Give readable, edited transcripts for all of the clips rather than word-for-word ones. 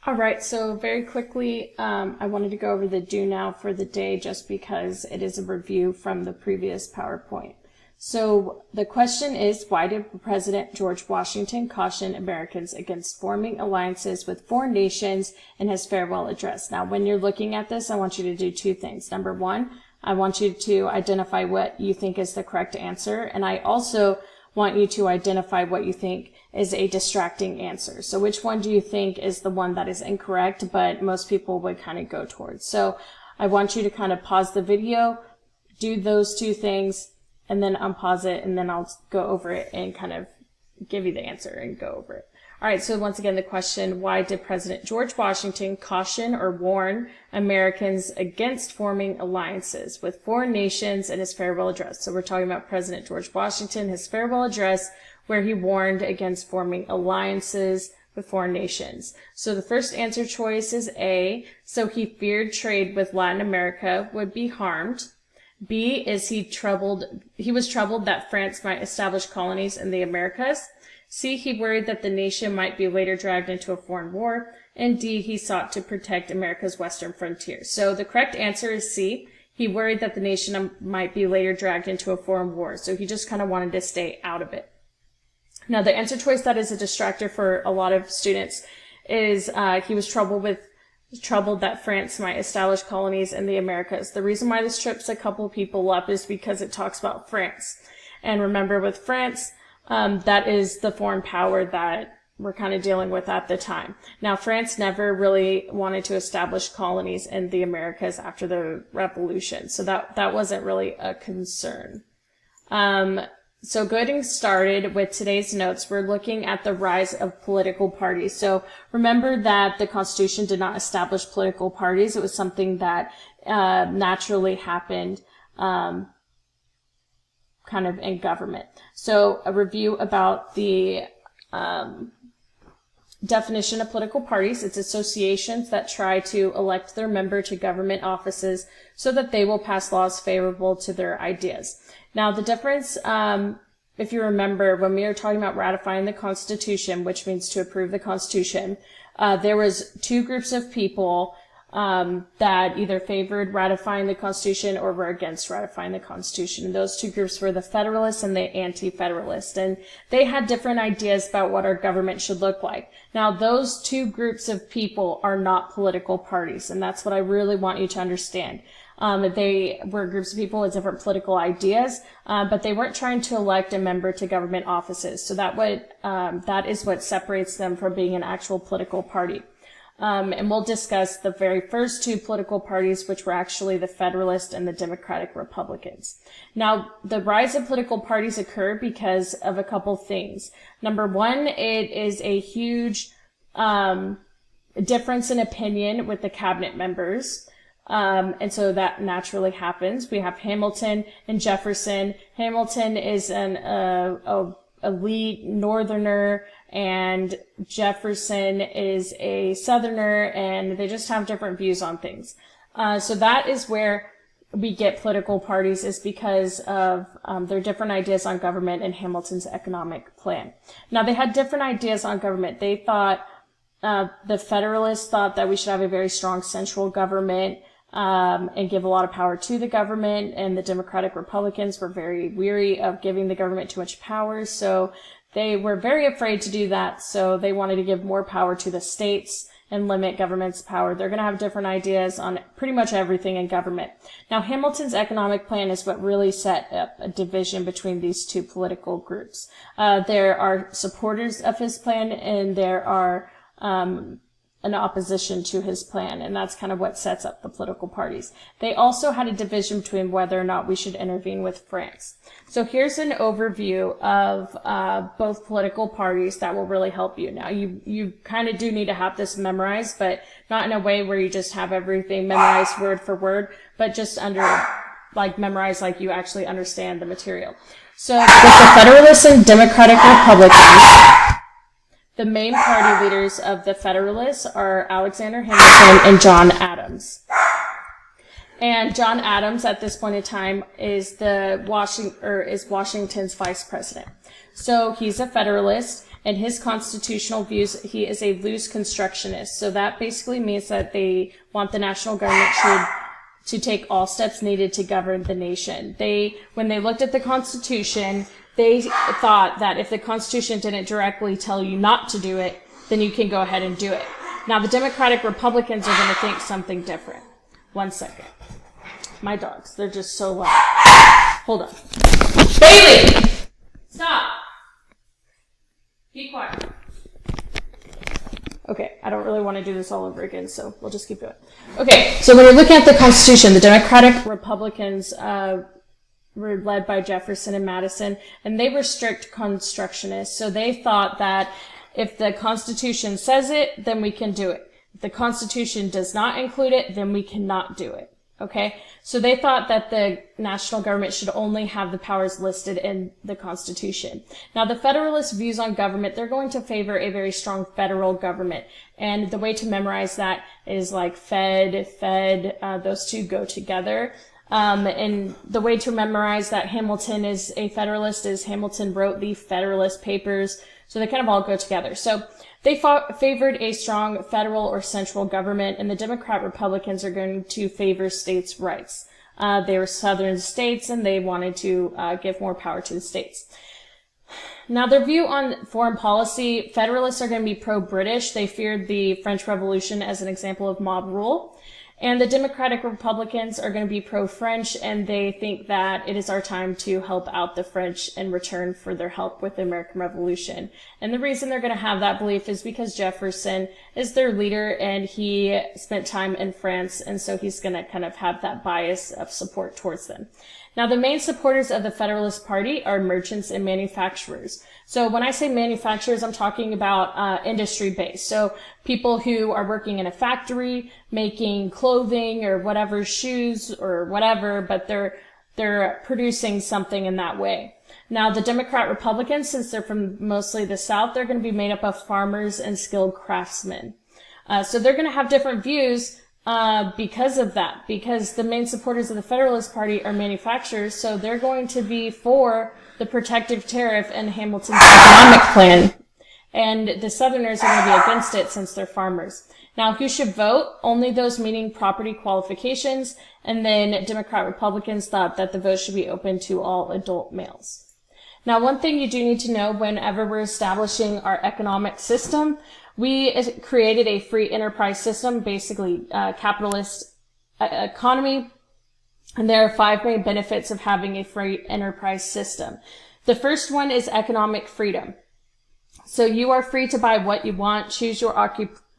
All right, so very quickly, I wanted to go over the do now for the day just because it is a review from the previous PowerPoint. So the question is, why did President George Washington caution Americans against forming alliances with foreign nations in his farewell address? Now, when you're looking at this, I want you to do two things. Number one, I want you to identify what you think is the correct answer, and I also want you to identify what you think is a distracting answer. So which one do you think is the one that is incorrect, but most people would kind of go towards? So I want you to kind of pause the video, do those two things, and then unpause it, and then I'll go over it and kind of give you the answer and go over it. All right, so once again, the question, why did President George Washington caution or warn Americans against forming alliances with foreign nations in his farewell address? So we're talking about President George Washington, his farewell address, where he warned against forming alliances with foreign nations. So the first answer choice is A, so he feared trade with Latin America would be harmed. B is he was troubled that France might establish colonies in the Americas. C, he worried that the nation might be later dragged into a foreign war. And D, he sought to protect America's western frontier. So the correct answer is C. He worried that the nation might be later dragged into a foreign war. So he just kind of wanted to stay out of it. Now, the answer choice that is a distractor for a lot of students is he was troubled that France might establish colonies in the Americas. The reason why this trips a couple people up is because it talks about France. And remember, with France, that is the foreign power that we're kind of dealing with at the time. Now, France never really wanted to establish colonies in the Americas after the Revolution, so that wasn't really a concern. So getting started with today's notes, we're looking at the rise of political parties. So remember that the Constitution did not establish political parties. It was something that naturally happened kind of in government. So a review about the definition of political parties. It's associations that try to elect their member to government offices so that they will pass laws favorable to their ideas. Now, the difference, if you remember, when we were talking about ratifying the Constitution, which means to approve the Constitution, there was two groups of people that either favored ratifying the Constitution or were against ratifying the Constitution. And those two groups were the Federalists and the Anti-Federalists. And they had different ideas about what our government should look like. Now, those two groups of people are not political parties, and that's what I really want you to understand. They were groups of people with different political ideas, but they weren't trying to elect a member to government offices. So that is what separates them from being an actual political party. And we'll discuss the very first two political parties, which were actually the Federalists and the Democratic Republicans. Now, the rise of political parties occurred because of a couple things. Number one, it is a huge difference in opinion with the cabinet members. And so that naturally happens. We have Hamilton and Jefferson. Hamilton is an elite northerner, and Jefferson is a southerner, and they just have different views on things. So that is where we get political parties, is because of their different ideas on government and Hamilton's economic plan. Now, they had different ideas on government. They thought, the Federalists thought that we should have a very strong central government, and give a lot of power to the government, and the Democratic Republicans were very weary of giving the government too much power, so they were very afraid to do that, so they wanted to give more power to the states and limit government's power. They're going to have different ideas on pretty much everything in government. Now, Hamilton's economic plan is what really set up a division between these two political groups. There are supporters of his plan, and there are an opposition to his plan, and that's kind of what sets up the political parties. They also had a division between whether or not we should intervene with France. So here's an overview of both political parties that will really help you. Now, you kind of do need to have this memorized, but not in a way where you just have everything memorized word for word, but just memorize like you actually understand the material. So with the Federalists and Democratic Republicans, the main party leaders of the Federalists are Alexander Hamilton and John Adams. And John Adams, at this point in time, is Washington's vice president. So he's a Federalist, In his constitutional views, he is a loose constructionist. So that basically means that they want the national government to take all steps needed to govern the nation. When they looked at the Constitution, they thought that if the Constitution didn't directly tell you not to do it, then you can go ahead and do it. Now, the Democratic Republicans are going to think something different. One second. My dogs, they're just so loud. Hold on. Bailey! Stop! Be quiet. Okay, I don't really want to do this all over again, so we'll just keep going. Okay, so when you're looking at the Constitution, the Democratic Republicans were led by Jefferson and Madison, and they were strict constructionists. So they thought that if the Constitution says it, then we can do it. If the Constitution does not include it, then we cannot do it. Okay? So they thought that the national government should only have the powers listed in the Constitution. Now, the Federalist views on government, they're going to favor a very strong federal government. And the way to memorize that is like Fed, those two go together. And the way to memorize that Hamilton is a Federalist is Hamilton wrote the Federalist Papers. So they kind of all go together. So they favored a strong federal or central government, and the Democrat Republicans are going to favor states' rights. They were southern states, and they wanted to give more power to the states. Now, their view on foreign policy, Federalists are going to be pro-British. They feared the French Revolution as an example of mob rule. And the Democratic Republicans are going to be pro-French, and they think that it is our time to help out the French in return for their help with the American Revolution. And the reason they're going to have that belief is because Jefferson is their leader, and he spent time in France, and so he's going to kind of have that bias of support towards them. Now, the main supporters of the Federalist Party are merchants and manufacturers. So when I say manufacturers, I'm talking about industry-based. So people who are working in a factory, making clothing or whatever, shoes or whatever, but they're producing something in that way. Now, the Democrat Republicans, since they're from mostly the South, they're going to be made up of farmers and skilled craftsmen. So they're going to have different views because of that, because the main supporters of the Federalist Party are manufacturers, so they're going to be for the protective tariff and Hamilton's economic plan, and the Southerners are going to be against it since they're farmers. Now, who should vote? Only those meeting property qualifications, and then Democrat Republicans thought that the vote should be open to all adult males. Now, one thing you do need to know whenever we're establishing our economic system, we created a free enterprise system, basically capitalist economy, and there are 5 main benefits of having a free enterprise system. The first one is economic freedom. So you are free to buy what you want, choose your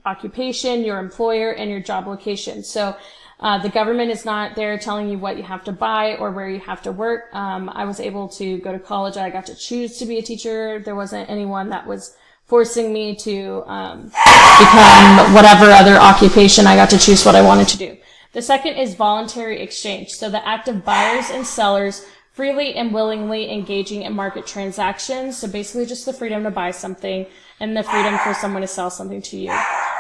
occupation, your employer, and your job location. So the government is not there telling you what you have to buy or where you have to work. I was able to go to college. I got to choose to be a teacher. There wasn't anyone that was forcing me to become whatever other occupation. I got to choose what I wanted to do. The second is voluntary exchange. So the act of buyers and sellers freely and willingly engaging in market transactions. So basically just the freedom to buy something and the freedom for someone to sell something to you.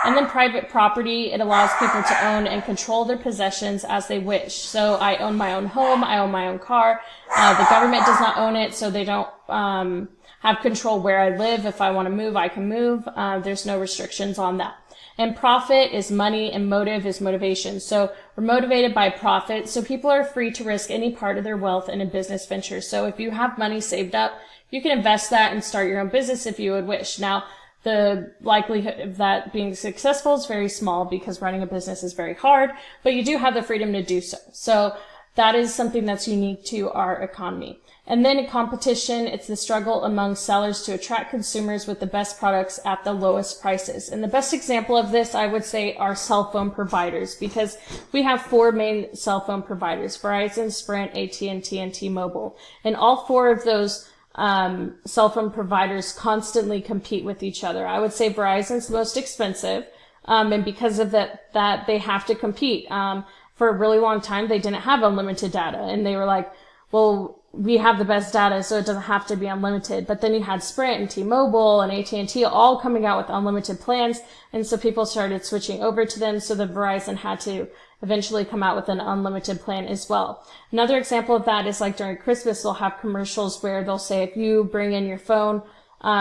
And then private property, it allows people to own and control their possessions as they wish. So I own my own home, I own my own car. The government does not own it, so they don't have control where I live. If I want to move, I can move. There's no restrictions on that. And profit is money, and motive is motivation. So we're motivated by profit. So people are free to risk any part of their wealth in a business venture. So if you have money saved up, you can invest that and start your own business if you would wish. Now, the likelihood of that being successful is very small because running a business is very hard, but you do have the freedom to do so. So that is something that's unique to our economy. And then in competition, it's the struggle among sellers to attract consumers with the best products at the lowest prices. And the best example of this, I would say, are cell phone providers, because we have 4 main cell phone providers: Verizon, Sprint, AT&T, and T-Mobile. And all 4 of those cell phone providers constantly compete with each other. I would say Verizon's the most expensive, and because of that they have to compete. For a really long time, they didn't have unlimited data, and they were like, well, we have the best data, so it doesn't have to be unlimited. But then you had Sprint and T-Mobile and AT&T all coming out with unlimited plans, and so people started switching over to them, so the Verizon had to eventually come out with an unlimited plan as well. Another example of that is like during Christmas, they'll have commercials where they'll say, if you bring in your phone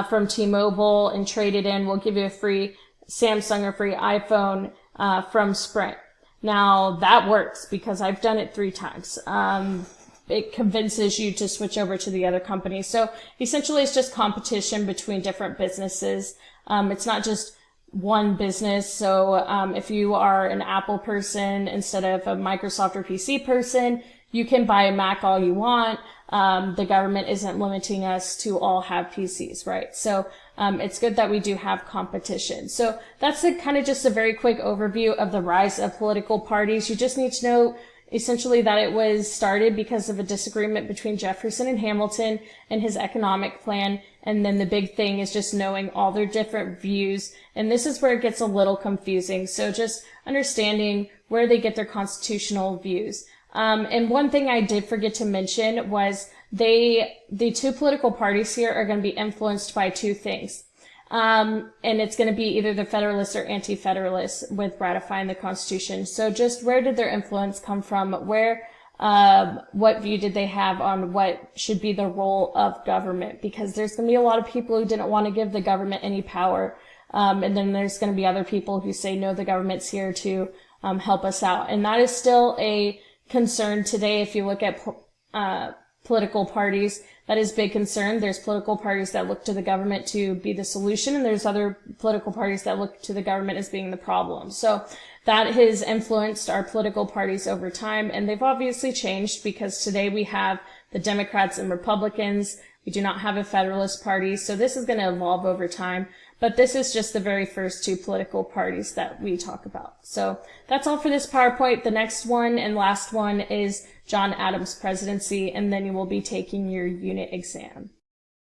from T-Mobile and trade it in, we'll give you a free Samsung or free iPhone from Sprint. Now that works because I've done it 3 times. It convinces you to switch over to the other company. So essentially it's just competition between different businesses. It's not just one business. So if you are an Apple person instead of a Microsoft or PC person, you can buy a Mac all you want. The government isn't limiting us to all have PCs, right? So it's good that we do have competition. So that's kind of just a very quick overview of the rise of political parties. You just need to know essentially that it was started because of a disagreement between Jefferson and Hamilton and his economic plan. And then the big thing is just knowing all their different views. And this is where it gets a little confusing. So just understanding where they get their constitutional views. And one thing I did forget to mention was the 2 political parties here are going to be influenced by 2 things. And it's going to be either the Federalists or Anti-Federalists with ratifying the Constitution. So just where did their influence come from? What view did they have on what should be the role of government? Because there's going to be a lot of people who didn't want to give the government any power. And then there's going to be other people who say, no, the government's here to help us out. And that is still a concern today. If you look at political parties, that is big concern. There's political parties that look to the government to be the solution, and there's other political parties that look to the government as being the problem. So that has influenced our political parties over time, and they've obviously changed because today we have the Democrats and Republicans. We do not have a Federalist Party, so this is going to evolve over time. But this is just the very first 2 political parties that we talk about. So that's all for this PowerPoint. The next one and last one is John Adams' presidency, and then you will be taking your unit exam.